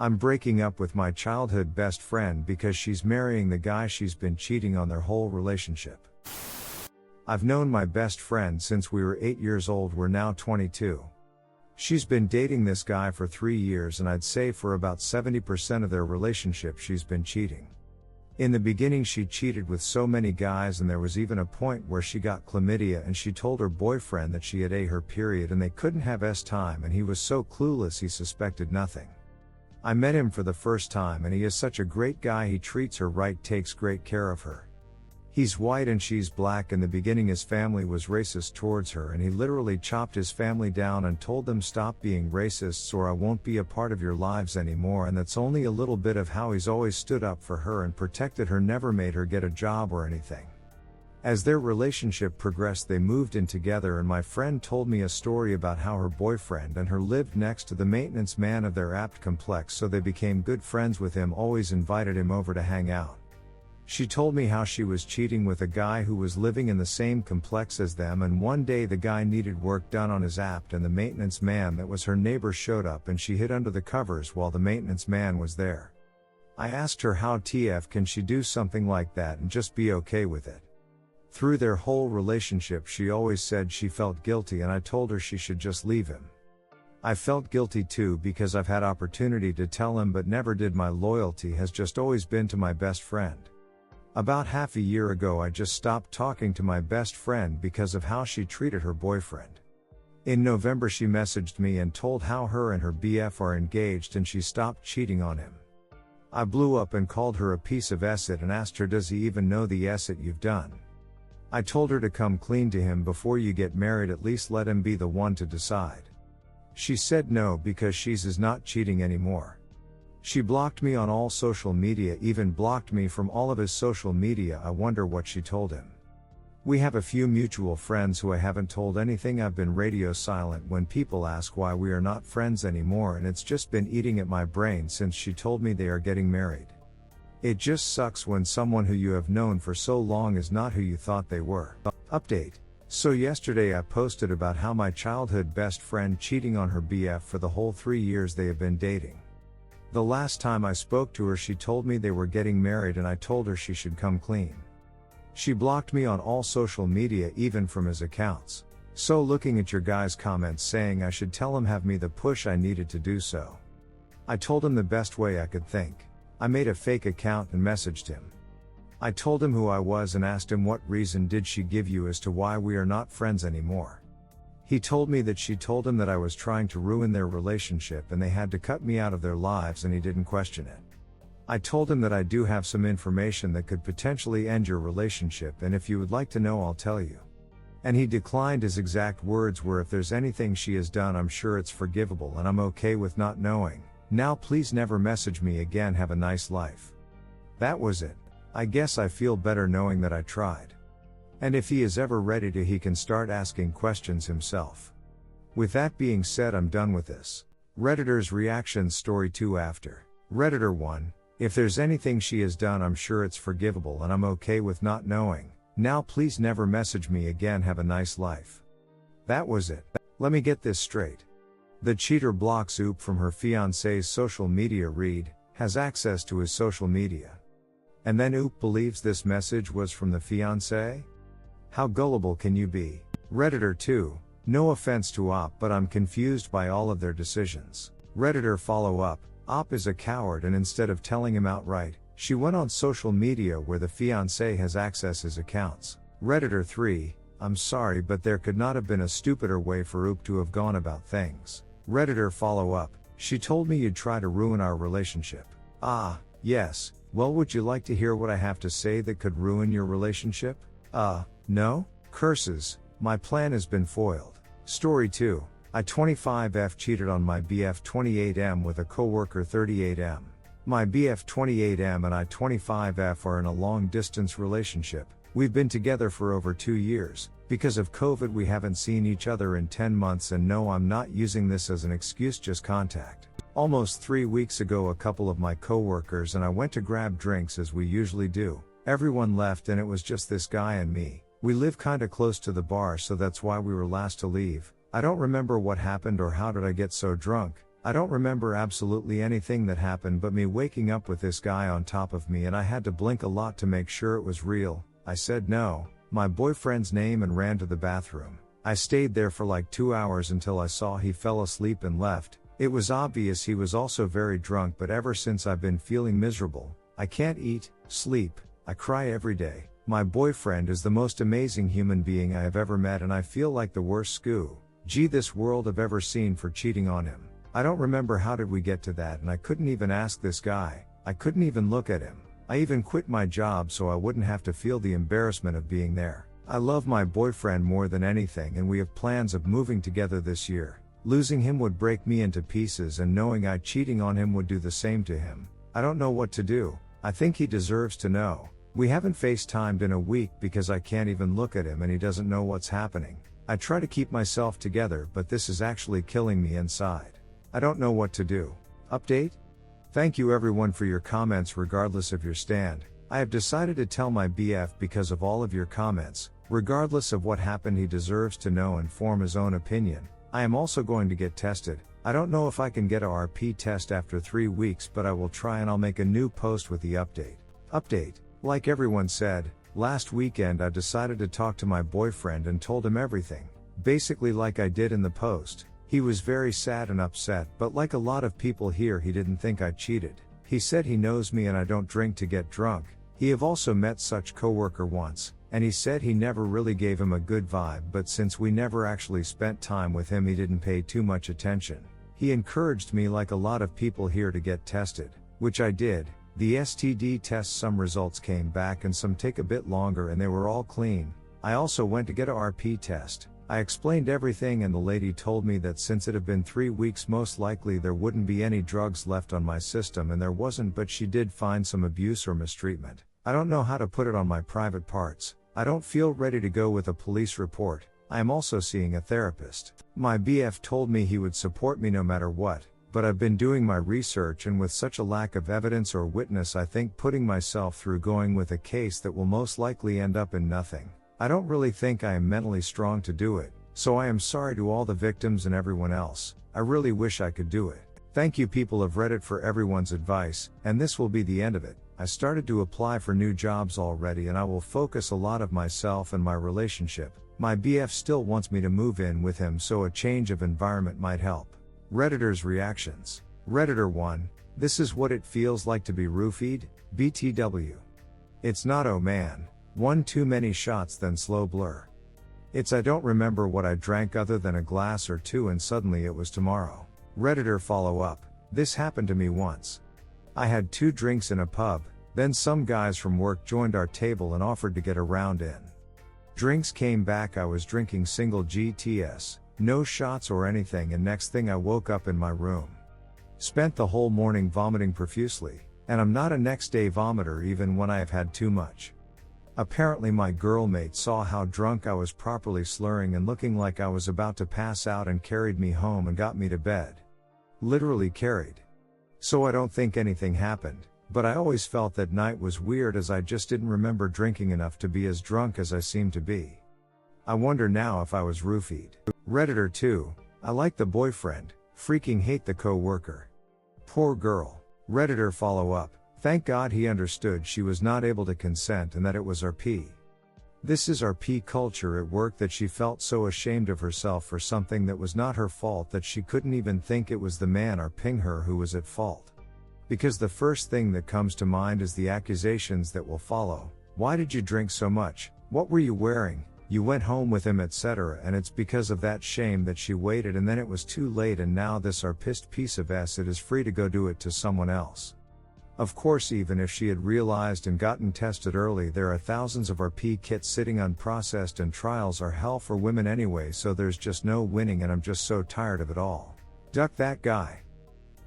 I'm breaking up with my childhood best friend because she's marrying the guy she's been cheating on their whole relationship. I've known my best friend since we were 8 years old, we're now 22. She's been dating this guy for 3 years, and I'd say for about 70% of their relationship she's been cheating. In the beginning she cheated with so many guys, and there was even a point where she got chlamydia and she told her boyfriend that she had her period and they couldn't have time, and he was so clueless he suspected nothing. I met him for the first time and he is such a great guy. He treats her right, takes great care of her. He's white and she's black. In the beginning his family was racist towards her, and he literally chopped his family down and told them, stop being racists or I won't be a part of your lives anymore. And that's only a little bit of how he's always stood up for her and protected her, never made her get a job or anything. As their relationship progressed they moved in together, and my friend told me a story about how her boyfriend and her lived next to the maintenance man of their apt complex, so they became good friends with him, always invited him over to hang out. She told me how she was cheating with a guy who was living in the same complex as them, and one day the guy needed work done on his apt and the maintenance man that was her neighbor showed up, and she hid under the covers while the maintenance man was there. I asked her how TF can she do something like that and just be okay with it. Through their whole relationship she always said she felt guilty, and I told her she should just leave him. I felt guilty too because I've had opportunity to tell him but never did. My loyalty has just always been to my best friend. About half a year ago I just stopped talking to my best friend because of how she treated her boyfriend. In November she messaged me and told how her and her BF are engaged and she stopped cheating on him. I blew up and called her a piece of acid and asked her, does he even know the acid you've done? I told her to come clean to him before you get married, at least let him be the one to decide. She said no because she's is not cheating anymore. She blocked me on all social media, even blocked me from all of his social media. I wonder what she told him. We have a few mutual friends who I haven't told anything. I've been radio silent when people ask why we are not friends anymore, and it's just been eating at my brain since she told me they are getting married. It just sucks when someone who you have known for so long is not who you thought they were. Update. So yesterday I posted about how my childhood best friend cheating on her BF for the whole 3 years they have been dating. The last time I spoke to her she told me they were getting married, and I told her she should come clean. She blocked me on all social media, even from his accounts. So looking at your guys' comments saying I should tell him, have me the push I needed to do so. I told him the best way I could think. I made a fake account and messaged him. I told him who I was and asked him, what reason did she give you as to why we are not friends anymore? He told me that she told him that I was trying to ruin their relationship and they had to cut me out of their lives, and he didn't question it. I told him that I do have some information that could potentially end your relationship, and if you would like to know I'll tell you. And he declined. His exact words were, if there's anything she has done I'm sure it's forgivable and I'm okay with not knowing. Now please never message me again, have a nice life. That was it. I guess I feel better knowing that I tried. And if he is ever ready to, he can start asking questions himself. With that being said, I'm done with this. Redditors reactions. Story 2 after. Redditor 1. If there's anything she has done I'm sure it's forgivable and I'm okay with not knowing. Now please never message me again, have a nice life. That was it. Let me get this straight. The cheater blocks Oop from her fiance's social media. Reed has access to his social media. And then Oop believes this message was from the fiance? How gullible can you be? Redditor 2. No offense to Op, but I'm confused by all of their decisions. Redditor follow up. Op is a coward, and instead of telling him outright, she went on social media where the fiancé has access his accounts. Redditor 3. I'm sorry, but there could not have been a stupider way for Oop to have gone about things. Redditor follow up. She told me you'd try to ruin our relationship. Ah, yes. Well, would you like to hear what I have to say that could ruin your relationship? No? Curses. My plan has been foiled. Story 2. I 25F cheated on my BF 28M with a coworker 38M. My BF 28M and I 25F are in a long distance relationship. We've been together for over 2 years. Because of COVID we haven't seen each other in 10 months, and no, I'm not using this as an excuse, just contact. Almost 3 weeks ago a couple of my coworkers and I went to grab drinks as we usually do. Everyone left and it was just this guy and me. We live kinda close to the bar, so that's why we were last to leave. I don't remember what happened or how did I get so drunk. I don't remember absolutely anything that happened but me waking up with this guy on top of me and I had to blink a lot to make sure it was real. I said no, my boyfriend's name, and ran to the bathroom. I stayed there for like 2 hours until I saw he fell asleep and left. It was obvious he was also very drunk, but ever since I've been feeling miserable. I can't eat, sleep, I cry every day. My boyfriend is the most amazing human being I have ever met and I feel like the worst this world have ever seen for cheating on him. I don't remember how did we get to that, and I couldn't even ask this guy. I couldn't even look at him. I even quit my job so I wouldn't have to feel the embarrassment of being there. I love my boyfriend more than anything and we have plans of moving together this year. Losing him would break me into pieces and knowing I cheating on him would do the same to him. I don't know what to do. I think he deserves to know. We haven't FaceTimed in a week because I can't even look at him and he doesn't know what's happening. I try to keep myself together, but this is actually killing me inside. I don't know what to do. Update? Thank you everyone for your comments regardless of your stand. I have decided to tell my BF because of all of your comments. Regardless of what happened, he deserves to know and form his own opinion. I am also going to get tested. I don't know if I can get a RP test after 3 weeks, but I will try and I'll make a new post with the update. Update. Like everyone said, last weekend I decided to talk to my boyfriend and told him everything. Basically like I did in the post. He was very sad and upset, but like a lot of people here, he didn't think I cheated. He said he knows me and I don't drink to get drunk. He have also met such coworker once, and he said he never really gave him a good vibe, but since we never actually spent time with him, he didn't pay too much attention. He encouraged me like a lot of people here to get tested, which I did. The STD tests, some results came back and some take a bit longer and they were all clean. I also went to get a RP test. I explained everything and the lady told me that since it had been 3 weeks most likely there wouldn't be any drugs left on my system, and there wasn't, but she did find some abuse or mistreatment. I don't know how to put it on my private parts. I don't feel ready to go with a police report. I am also seeing a therapist. My BF told me he would support me no matter what, but I've been doing my research, and with such a lack of evidence or witness, I think putting myself through going with a case that will most likely end up in nothing. I don't really think I am mentally strong to do it, so I am sorry to all the victims and everyone else. I really wish I could do it. Thank you people of Reddit for everyone's advice, and this will be the end of it. I started to apply for new jobs already and I will focus a lot of myself and my relationship. My BF still wants me to move in with him, so a change of environment might help. Redditors' reactions. Redditor 1. This is what it feels like to be roofied? BTW. It's not, oh man. One too many shots then slow blur. It's I don't remember what I drank other than a glass or two and suddenly it was tomorrow. Redditor follow up. This happened to me once. I had 2 drinks in a pub, then some guys from work joined our table and offered to get a round in. Drinks came back, I was drinking single GTS, no shots or anything, and next thing I woke up in my room. Spent the whole morning vomiting profusely, and I'm not a next day vomiter even when I have had too much. Apparently my girlmate saw how drunk I was, properly slurring and looking like I was about to pass out, and carried me home and got me to bed. Literally carried. So I don't think anything happened, but I always felt that night was weird as I just didn't remember drinking enough to be as drunk as I seemed to be. I wonder now if I was roofied. Redditor 2. I like the boyfriend, freaking hate the co-worker. Poor girl. Redditor follow up. Thank God he understood she was not able to consent and that it was RP. This is RP culture at work, that she felt so ashamed of herself for something that was not her fault that she couldn't even think it was the man RPing her who was at fault. Because the first thing that comes to mind is the accusations that will follow. Why did you drink so much? What were you wearing? You went home with him, etc. And it's because of that shame that she waited, and then it was too late, and now this RPist piece of acid is free to go do it to someone else. Of course, even if she had realized and gotten tested early, there are thousands of RP kits sitting unprocessed, and trials are hell for women anyway, so there's just no winning, and I'm just so tired of it all. Duck that guy.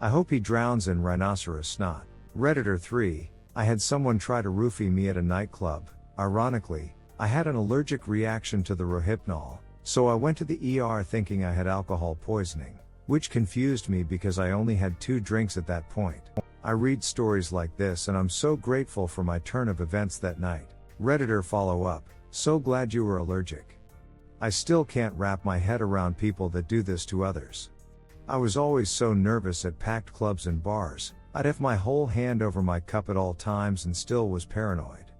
I hope he drowns in rhinoceros snot. Redditor 3. I had someone try to roofie me at a nightclub. Ironically, I had an allergic reaction to the Rohypnol, so I went to the ER thinking I had alcohol poisoning, which confused me because I only had 2 drinks at that point. I read stories like this and I'm so grateful for my turn of events that night. Redditor follow up. So glad you were allergic. I still can't wrap my head around people that do this to others. I was always so nervous at packed clubs and bars, I'd have my whole hand over my cup at all times and still was paranoid.